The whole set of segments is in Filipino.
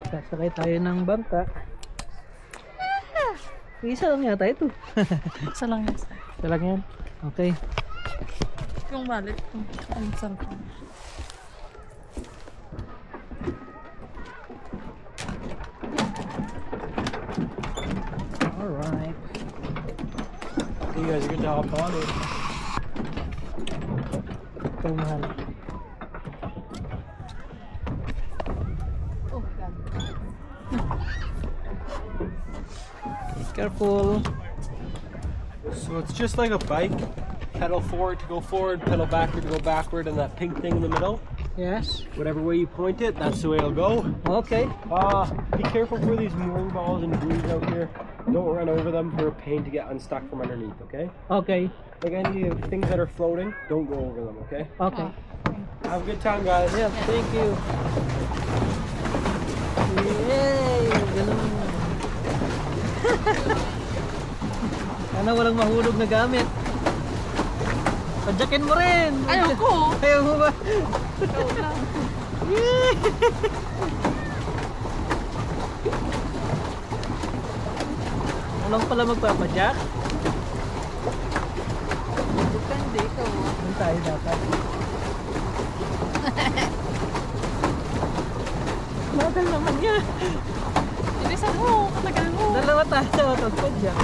Sasakay tayo ng bangka. Isa lang yata ito. Isa lang yan. Isa lang yan. Okay. Yung wallet ko. Ang cellphone. Alright. You guys are good to hop on it. Ito mahal. Oh, God. Be careful. So it's just like a bike. Pedal forward to go forward, pedal backward to go backward, and that pink thing in the middle. Yes. Whatever way you point it, that's the way it'll go. Okay. Be careful for these mooring balls and buoys out here. Don't run over them. They're a pain to get unstuck from underneath, okay? Okay. Like any things that are floating, don't go over them, okay? Okay. Have a good time, guys. Yeah, thank you. Yay! Ganun. Sana walang mahulog na gamit. Padyakin mo rin. Ayaw ko. Ayaw mo ba? Ikaw lang. Yay! Walang pala magpapadyak. Depende, ikaw. Doon tayo dapat. Magal naman yan. Ilisan mo, katagal mo. Dalawa tayo magpadyak.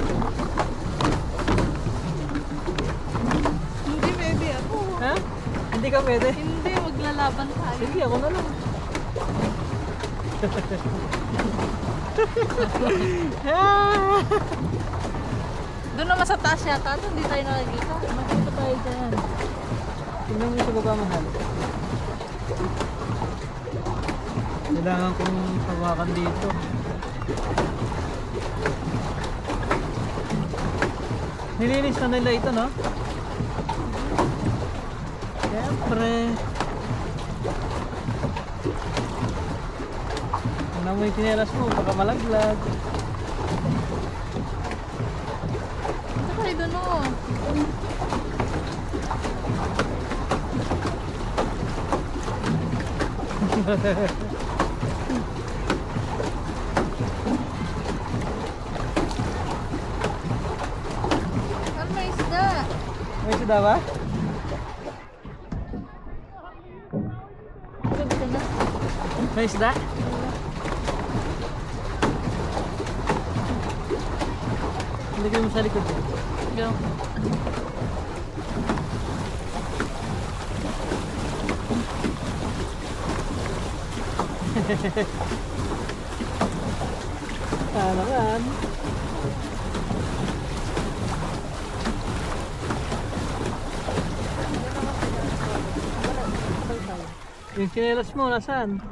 Hindi pwede ako. Ha? Hindi ka pwede? Hindi, maglalaban tayo. Sige, ako na lang. Doon naman sa taas yata, doon hindi tayo nakikita. Makita tayo dyan. Tingnan mo sa baba, mahal. Kailangan kong hawakan dito. Nilinis na nila ito, no? Siyempre. Ano mo yung tinelas mo? Baka malaglag. Ito tayo doon o. Ano may isda? May isda ba? Ito na. May isda? Lagay mo sa likod. Go. Naman. Yung chinelas mo, nasaan?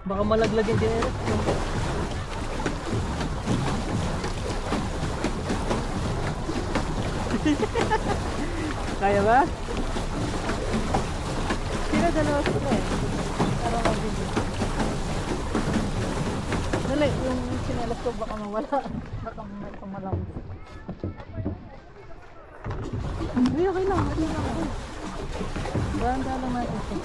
Baka malaglag yung chinelas mo. Kaya ba? Sila dalawa sila eh. Para mabili. Dali, yung chinelas ko baka mawala. Baka malaw. Uy, okay lang. Okay lang ako. Banda lang natin ito.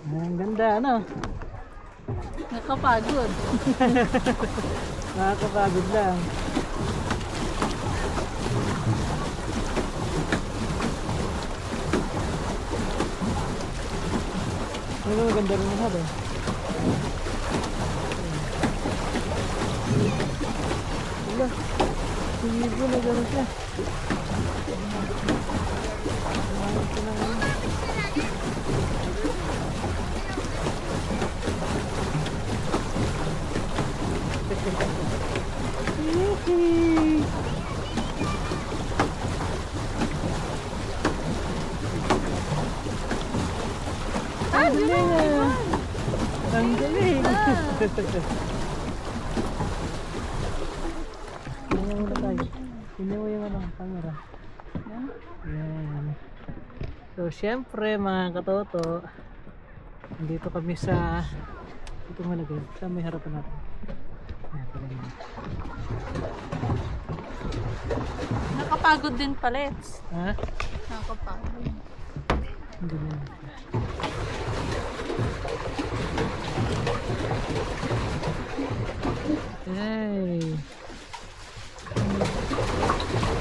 Ang ganda, ano? Nakapagod. Nakakapagod lang. Ano, ganda rin mahal eh. Wala. Sige po na gano'n siya. Yee! Ang galing ah! Ang galing! Tingnan mo na tayo. Tingnan mo yung camera. Yan. So, syempre mga katoto, Nandito kami sa ito malagay. Sa may harapan natin. Ayan, pala. Nakapagod din palets. Ha? Nakapagod. Hindi na. Ay.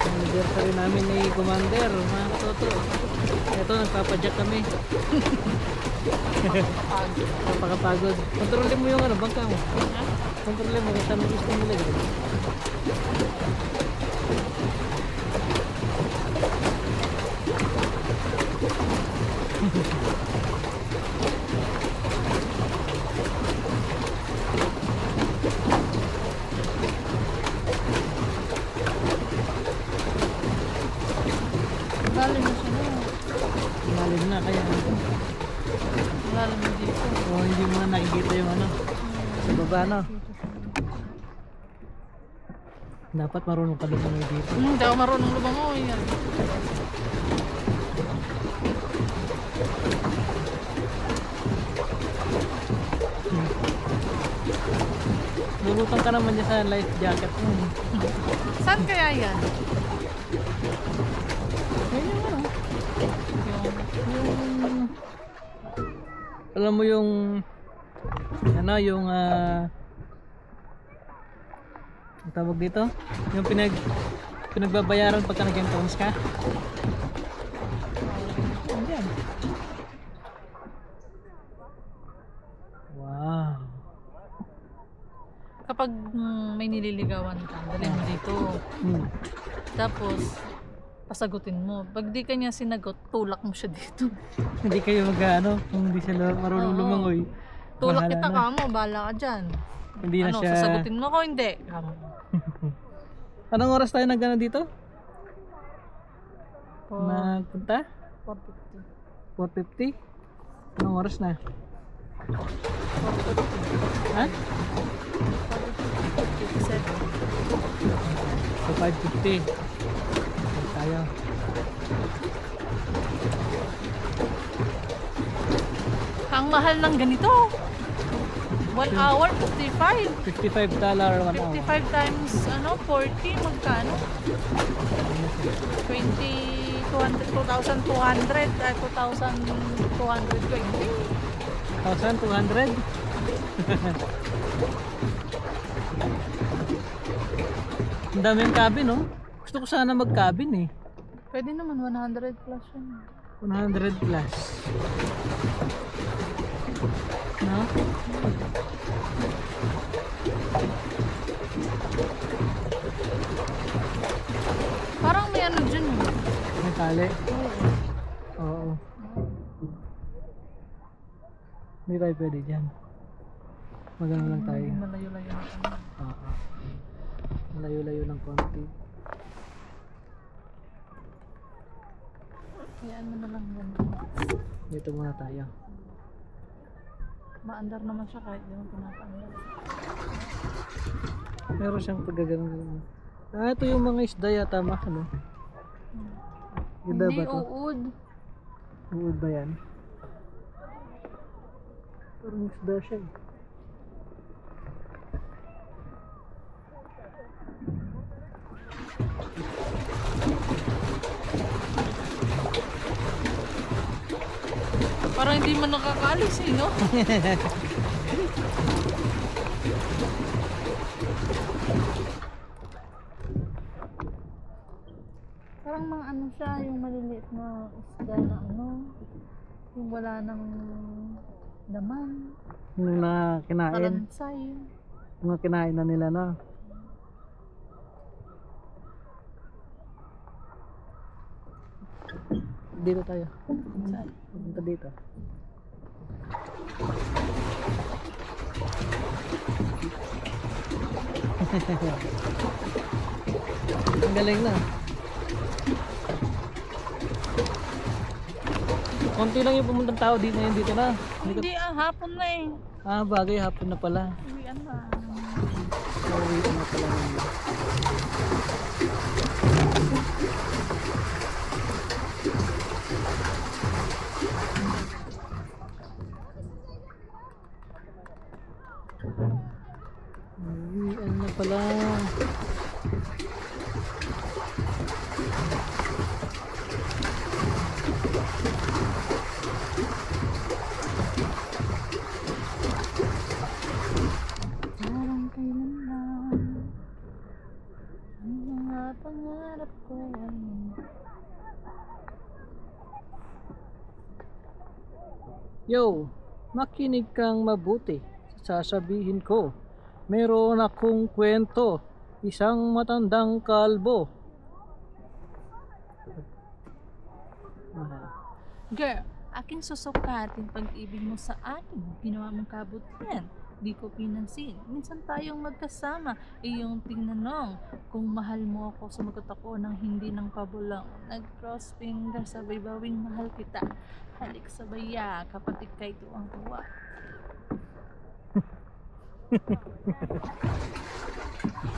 Anniversary namin ni Commander, mga katoto. Ito, nagpapadyak kami. Napakapagod. Kontrolin mo yung ano, bangka mo. Kontrolin mo kung saan mo gusto nilagay. Lalim na siya na. Malalim na kaya. Lalim na dito. O hindi mo na nakikita yung ano. Sa baba no. Dapat marunong ka lumangoy dito. Hindi ako marunong lumangoy. Lulutang ka naman niya sa life jacket mo. Saan kaya yan? Ayun yung ano. Yung... Alam mo yung ano yung ang tawag dito? Yung pinagbabayaran pagka nag-entrance ka? Ayan. Wow. Kapag may nililigawan ka, dalhin mo dito. Tapos, pasagutin mo. Pag di ka niya sinagot, tulak mo siya dito. Hindi kayo mag-ano, kung hindi sila marunong Oo. lumangoy. Tulak Bahala kita na. ka mo, bahala ka dyan. Hindi na Ano, siya. sasagutin mo ko, hindi. Kamo. Anong oras tayo nagano dito? Oh, Nagpunta? 450. 4:50? Anong oras na? Ha? 457. So 5:50. Tayo. Ang mahal ng ganito. 1 hour, 55. $55 1 hour. 55 times, 40, magkano? 2,200, 2,220. 1,200? Ang dami yung cabin, no? Gusto ko sana mag-cabin eh. Pwede naman 100 plus yun. 100 plus. No? Parang may ano dyan. May tali. Oo. Hindi tayo pwede dyan. Magano lang tayo. Malayo-layo na kami. Oo. Malayo-layo ng konti. Hayaan mo na lang yan. Dito muna tayo. Maandar naman siya kahit di mo pinapaandar. Meron siyang paggaganong. Ito yung mga isda yata ano? Isda Hindi, ba to? uod. Uod ba yan? Parang isda siya eh. Parang hindi man nakakaalis eh, no? Parang mga ano siya, yung maliliit na isda na yung wala nang laman, Yung na kinain. kalansay. Mga kinain na nila na. Dito tayo. Saan? Punta dito. Ang galing na. Konti lang yung pumuntang tao dito ngayon dito na. Hindi, hapon na eh. Bagay hapon na pala. Uwian na. Uwi na pala nila. Uwian na pala. Parang kailan lang ang mga pangarap ko ay Yo, makinig kang mabuti. Sasabihin ko, meron akong kwento. Isang matandang kalbo. Girl, aking susukatin pag-ibig mo sa akin. Ginawa mong kabutihan. Di ko pinansin. Minsan tayong magkasama. Iyong tinanong kung mahal mo ako, sumagot ako ng hindi ng pabulong. Nag-cross finger, sabay bawing mahal kita. Halik sabaya, kapatid kay tuwang-tuwa.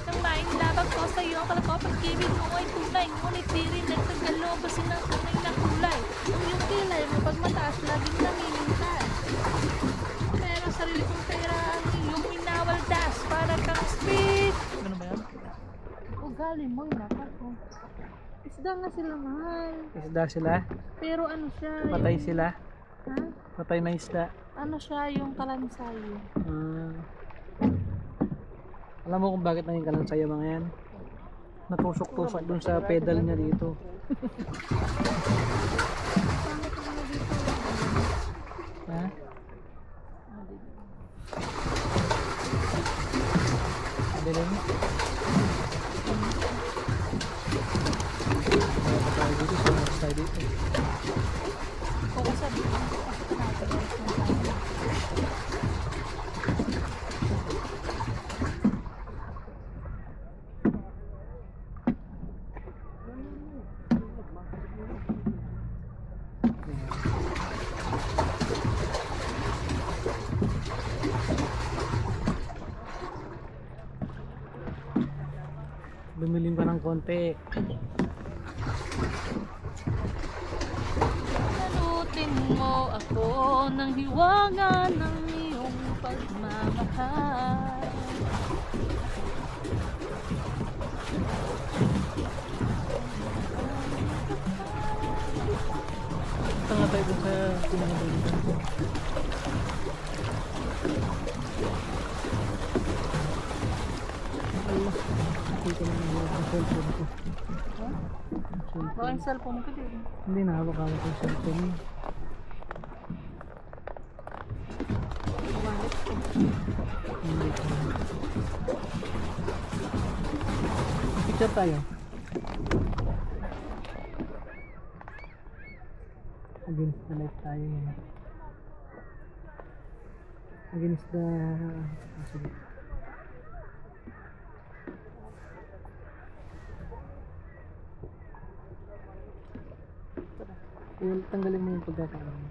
Nang mailabag ko sa iyo, akala ko pag-ibig mo ay tunay. Ngunit di rin nagtagalobasin ng tunay na kulay. Ang iyong kilay mo pag mataas, laging namimintas. Pero sarili kong pera ang iyong minawaldas. Para kang speed. Ano ba yan? Ugali mo, inapat mo. Isda nga sila, mahal. Isda sila? Pero ano siya? Patay sila? Ha? Patay na isda. Ano siya yung kalansayo? Alam mo kung bakit naging kalansaya mga yan? Natusok-tusok dun sa pedal niya dito. Ha? Dilim? Wala tayo dito, sumunod tayo dito. Oo, sabi ko. Lumilim ka ng konti. Salutin mo ako ng hiwaga ng iyong pagmamahal. Punta nga tayo dun sa pinangalitan ko. Allah, nakita na yung cellphone ko. Baka yung cellphone ko din. Hindi na hawak-hawak yung cellphone mo. Hindi ko. Picture tayo. Against the light tayo yun. Against the... sige. Tanggalin mo yung pagkakaroon.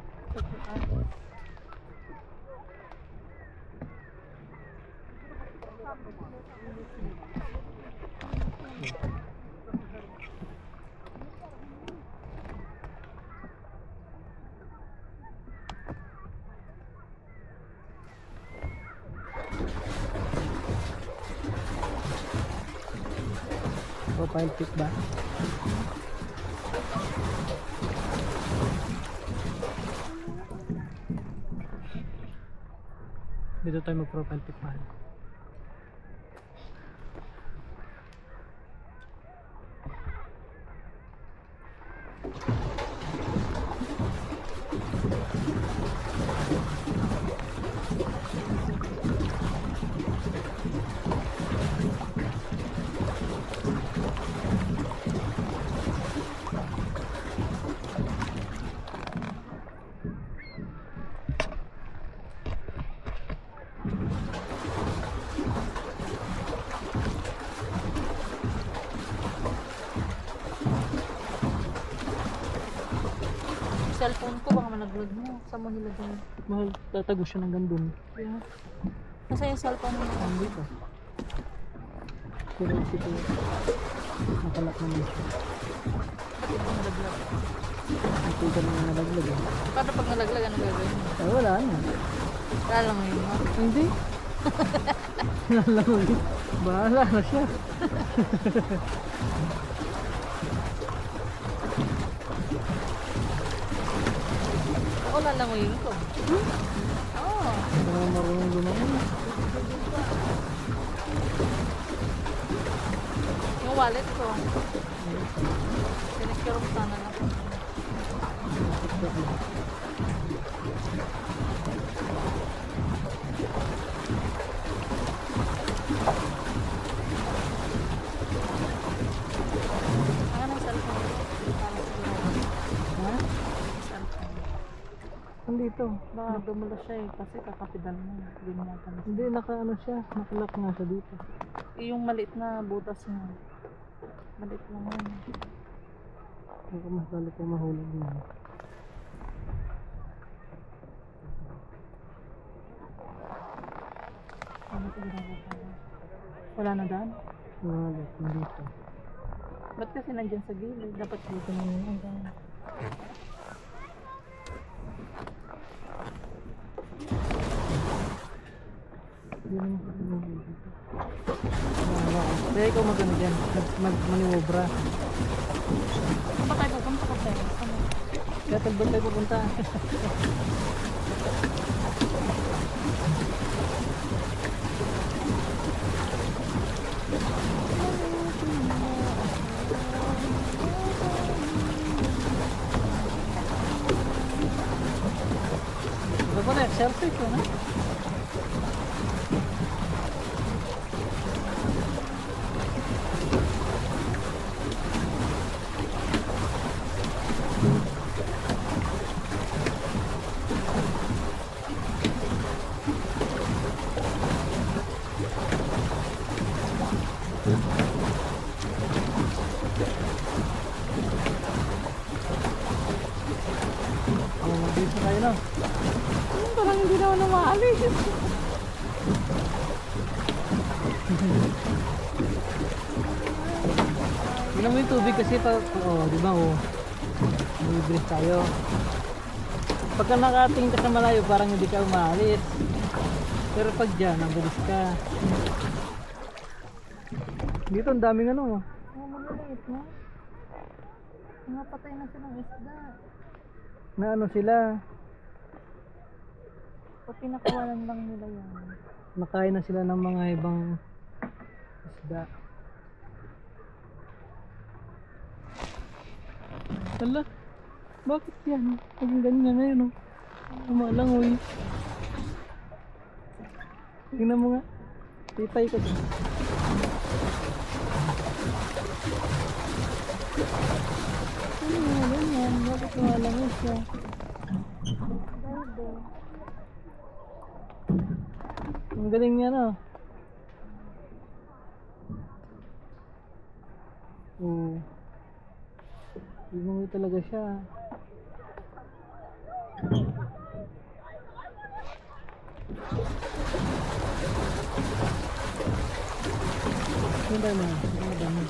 Profile pic ba? Dito tayo mag-profile pic pa. Cellphone ko, baka malaglag mo. Saan mo nilagay? Mahal, tatago siya ng gandun. Yeah. Nasa yung cellphone mo? Dito. Pero dito, nakalak naman siya. Bakit ito nalaglag? Ito ka naman nalaglag eh. Paano pag nalaglag, ano gagawin mo? Ay, wala na. Wala lang yun, ha? Hindi. Lalangoy. Bahala na siya. Ako lalangoyin ko. Oo. Hindi naman marunong lumangoy. Yung wallet ko. Sinikirong sana na po. Ano ang cellphone ko? Parang sigurado. Ha? Cellphone. Nandito. Baka dumula siya eh. Kasi kakapidan mo. Biniyatan mo. Hindi, naka-ano siya. Nakalock nga siya dito. Yung maliit na butas niya. Maliit lang yan. Baka mas lalo ko mahulog niya. Ano sigurado pa? Wala na daan? Wala, nandito. Ba't kasi nandyan sa gilid? Dapat dito na yun ang daan. Hindi naman kasi mahulog dito. Kaya ikaw magano dyan. Maniobra. Saan pa tayo pupunta kasi? Ano? Kaya talbot tayo pupunta. Ano ba na? Selfie ko na? Oh, mabilis na tayo na. Parang hindi na ako namaalis. Tingnan mo yung tubig kasi pa, oh, di ba oh. Mabilis tayo. Pagka nakatingin ka sa malayo, parang hindi ka umaalis. Pero pag dyan, mabilis ka. Dito ang daming ano. Oh, maliliit na. Napatay na silang isda. Na ano sila, O pinakawalan lang nila yan. nakain na sila ng mga ibang isda. Hala, bakit yan? Naging ganyan na yun oh. Umalangoy. Tingnan mo nga. Tipay ko to. Ano nga ganyan? Bakit umalangoy siya? Ang galing niya no? Oo. Lumangoy talaga siya. Ang dami. Ang dami.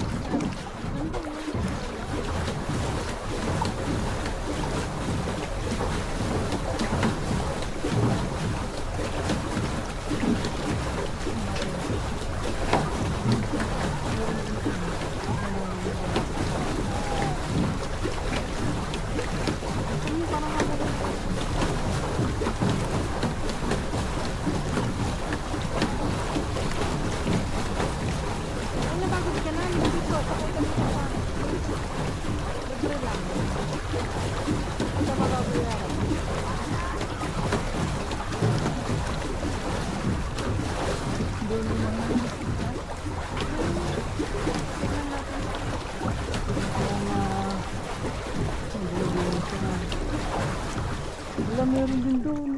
Ano ba gusto ka namin dito? Pakay kami sa pa. Libre lang. Sa magabuyaran. Doon naman. Wala, meron din doon.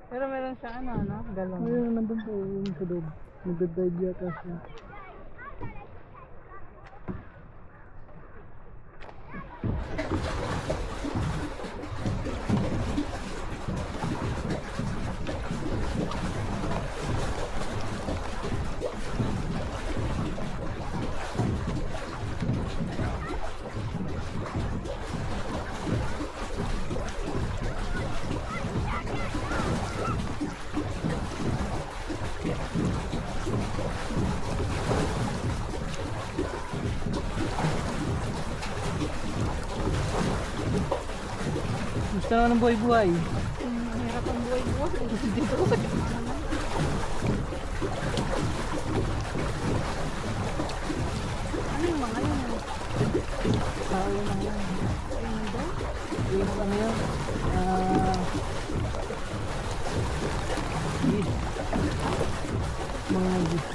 Pero meron siya ano, galon. Ayun, nandun po yung sa loob. Nagdadive yata siya. Sa ng buhay-buhay. Hirap ang buhay-buhay. Dito. Ano yung mga yun? Tao lang yan. Ayun ba? Yung ano yun? Gis. Mga gis.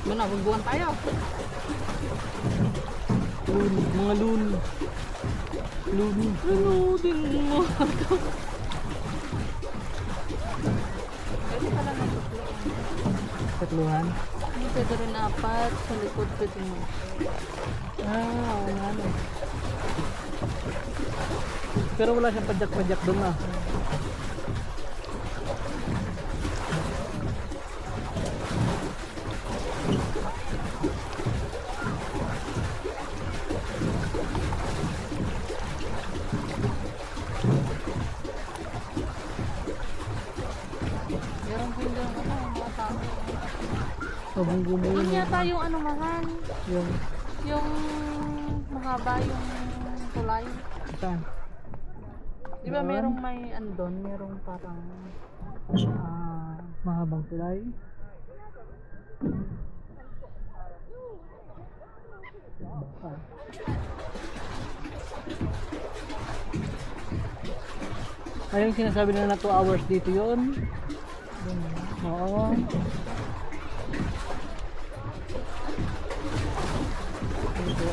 Ano, magbuwan tayo. Loon. Mga loon. Loon. Ano din mo? Pwede pala ng tutluan. Tatluhan. Hindi pwede rin apat. Sa likod pwede mo. Oo nga no. Pero wala siyang padyak-padyak doon ah. Meron din doon mga tao. Sabong-gumo Yun yun. yata yung ano mahal. Yung Yung mahaba yung tulay. saan? Di ba merong may ano doon? Merong parang Mahabang tulay. Baka. Ay, yung sinasabi nila na 2 hours dito yun. Oo. 2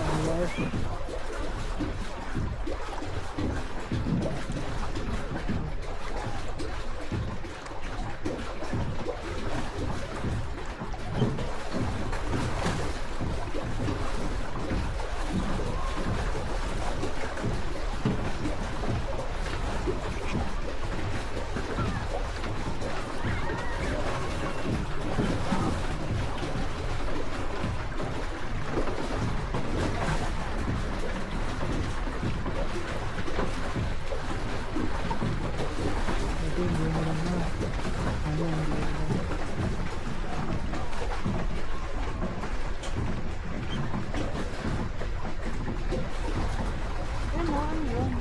hours. Ito yung bumalang na. Ano yung bumalang? ano yun?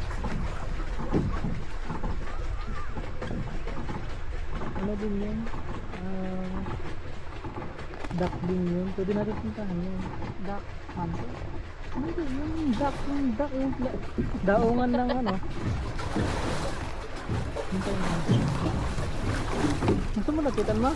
Ano din yun? Duck din yun. Pwede natin puntahan yun. Duck hunter? Ano din yun? Duck yung daungan ng ano. Hintayin natin. Gusto mo lapitan mo?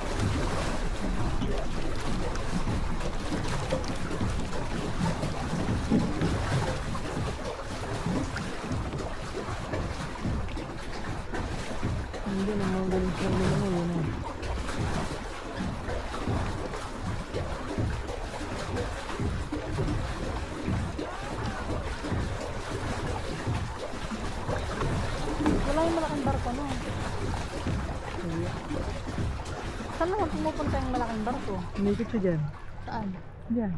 Hindi naman galing siya naman yun eh. Wala yung malaking barko no? Saan naman pumupunta yung malaking barko? Umikot siya dyan. Saan? Dyan.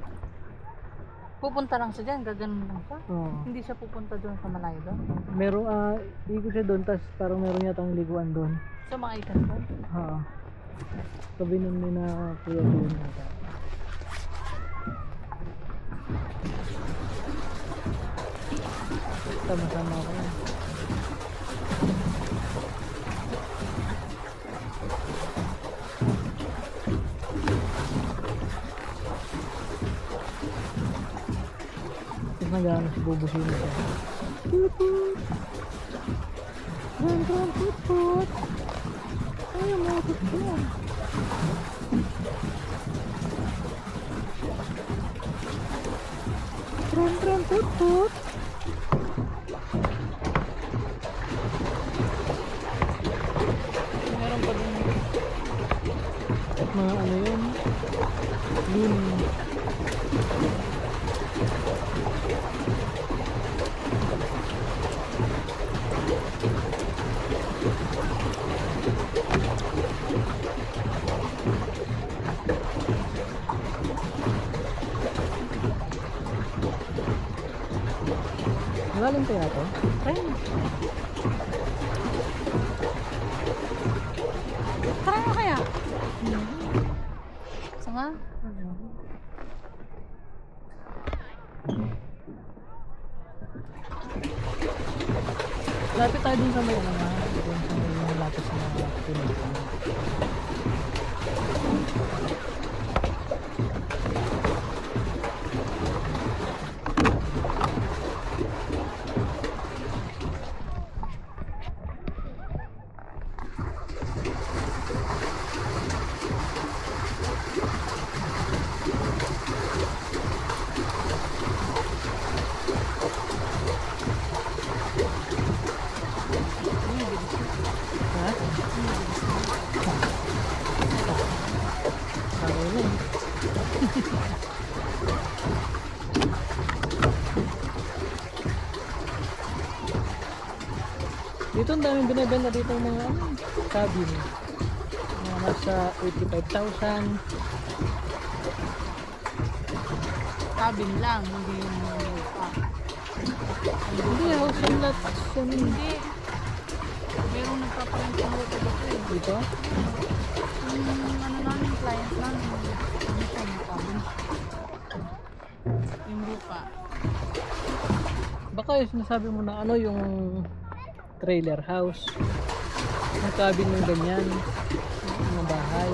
Pupunta lang siya dyan, gaganon lang siya. Oo. Hindi siya pupunta doon sa malayo doon. Merong ikot siya doon, tas parang meron yatang liguan doon. Sa mga ikan doon. Oo. Sabi nun ni na kuya ko yun yata. Sama-sama ako yun. Tapos nag-ano si bubusin siya. Put-put! Run, put-put! Ayaw mo ako siya. Run, put-put! Meron pa din. Mga ano yun? Loon. Malalim kaya to? Try mo. Try mo kaya? Sa nga? Lapit tayo dun sa may ano, dun sa may malapit sa mga pinagpapit. Ha? Sabi na eh. Dito ang daming binibenta dito ng mga ano, cabin. Mga nasa 85,000. Cabin lang, hindi yung lupa. Hindi, house and lot. Hindi. Merong nagpapalit ng lupa dito eh. Dito? Yung ano namin, client namin. Ano siya, yung cabin. Yung lupa. Baka yung sinasabi mo na ano yung trailer house. Yung cabin ng ganyan. Yung bahay.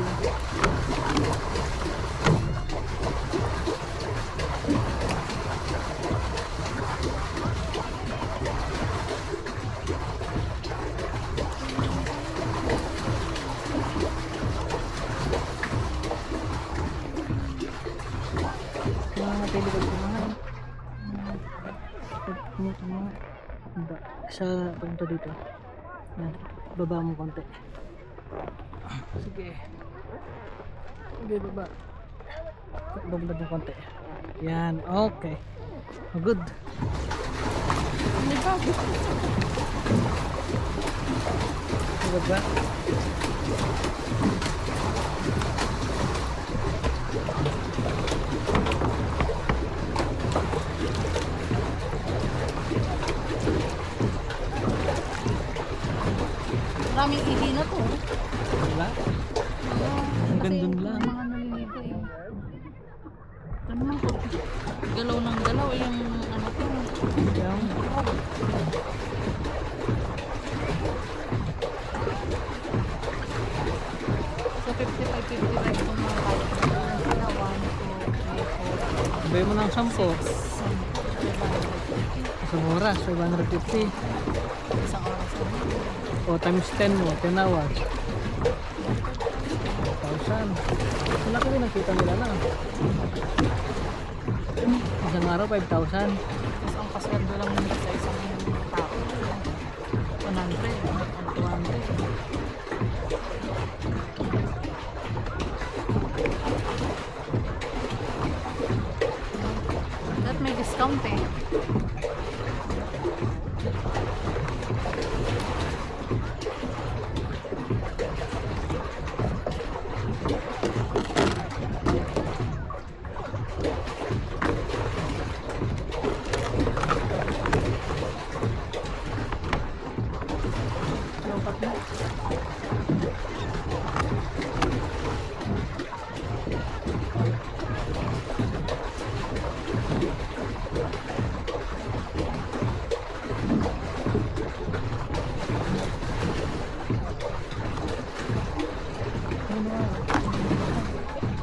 Mga telikod ko mahal. Sa punto dito. Yan. Baba mo konti. Sige. Sige, baba. Baba mo konti. Yan. Okay. Good. Baba. Maraming idi na to. Wala. Ang gandun lang. Mga naliligo eh. Ano man po? Galaw ng galaw eh, yung ano to. Yan. So 55 itong mga kaya. 1, 2, 3, 4, Sabay mo ng 10. 5, Isang oras. 550. isang oras na. O times 10 mo. 10 hours. 1,000. Malaki din nakita nila na. Isang araw 5,000. Tapos ang pasweldo lang nila sa isang tao. 100. 200. That may discount eh. Lompat na.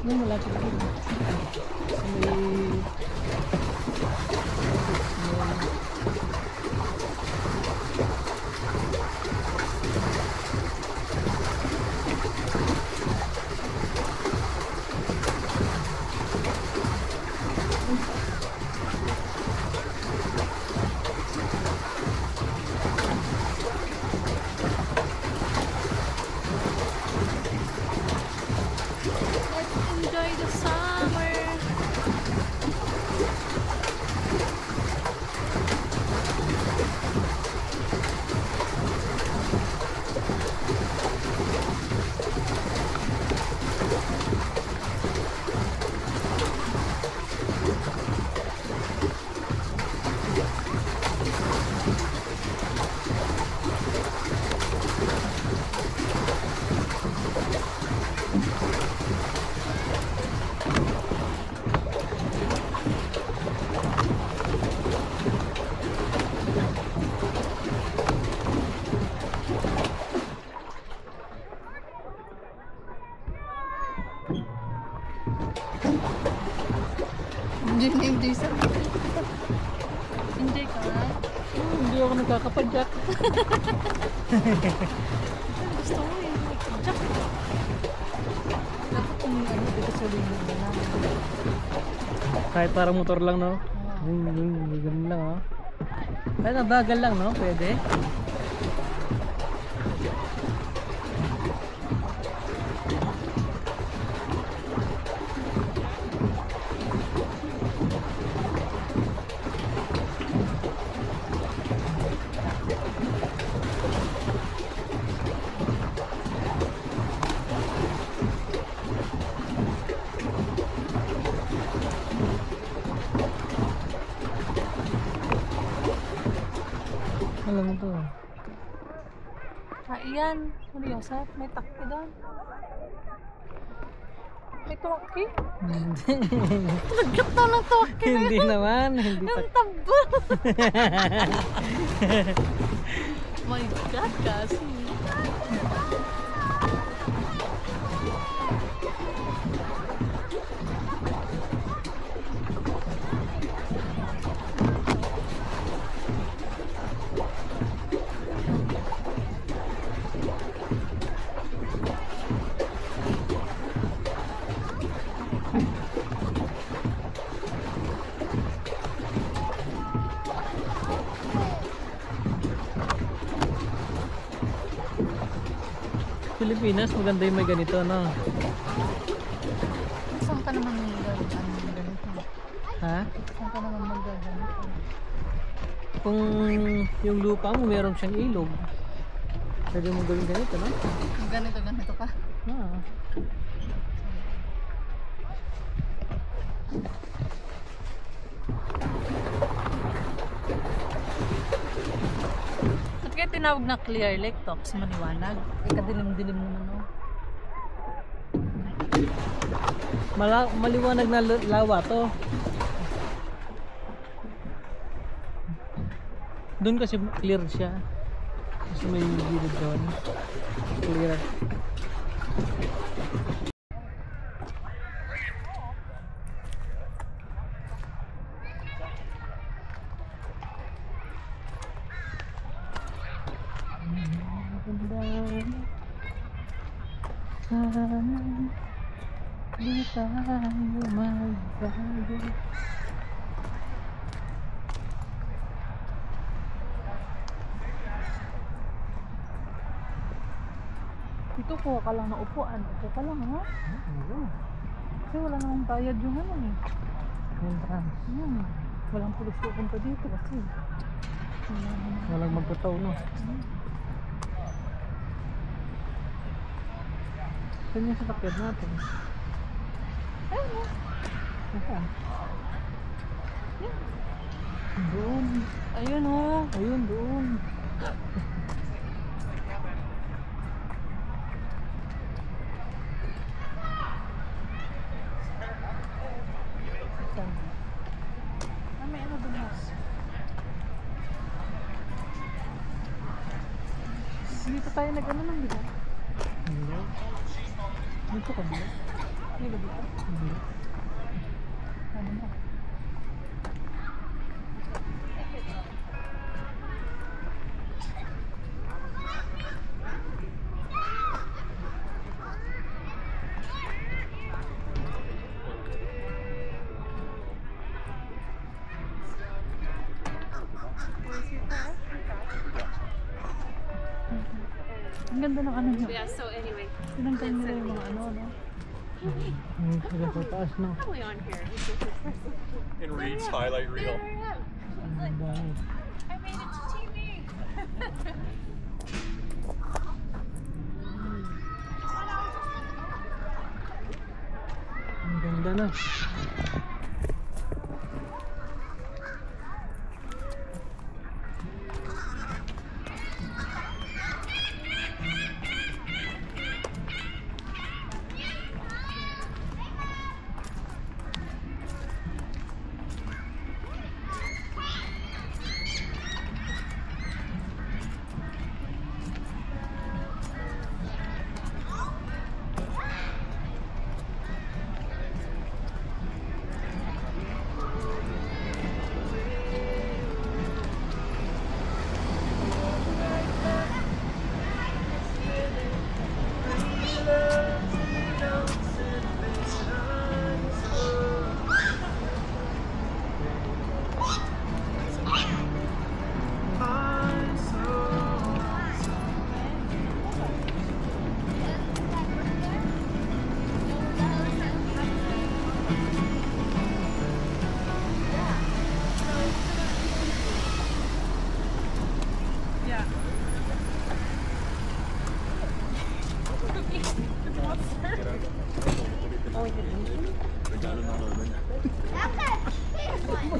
Ano malapit dito? Sa may... Let's enjoy the summer. Enjoy na enjoy sa enjoy ka nga. Hindi ako nagkakapadyak. Gusto mo yung jack. Dapat kung ano dito sa linya na lang. Kahit parang motor lang, no? Ganun lang, oh. Kahit nabagal lang, no? Pwede. Alam mo to. Ah, iyan. Ano yung sa? May takpi doon. May tuwaki? Nagyak daw ng tuwaki na Hindi yun. naman. Hindi Yung pa. tabo. My God, kasi. Pilipinas, maganda yung may ganito, no? Saan ka naman ganito? Ha? Saan ka naman magaganito? Kung yung lupa mo meron siyang ilog, pwede mo gawin ganito, no? Ganito ka? Ah. Ba't kaya tinawag na Clear Lake to? Kasi maliwanag. Ikadilim-dilim naman, no? Maliwanag na lawa to. Doon kasi clear siya. Kasi may gilid doon. Clear. Di tayo magbago. Dito kuha ka lang na upuan. Upo ka lang, ha? Kasi wala namang bayad yung ano eh. Entrance. Walang pulis pupunta dito kasi. Walang magtataw, no? Saan yung sasakyan natin? Ayun, no? Saan? Doon. Ayun, oh. Ayun, doon. Ah, may ano doon, mas. Dito tayo nag-ano lang, di ba? Hindi. Dito ka ba? Di ba dito? Hindi. Ano mo? Ang ganda ng ano nyo. Yeah, so anyway, Tinanggal nila yung mga ano, no? Sila sa taas, no? probably on here. In Reed's highlight reel. Ang dami. I made it to TV. Ang ganda na.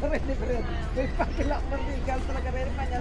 Ready pa rin. May pakilak mo rin. Ikaw talaga rin pa niya.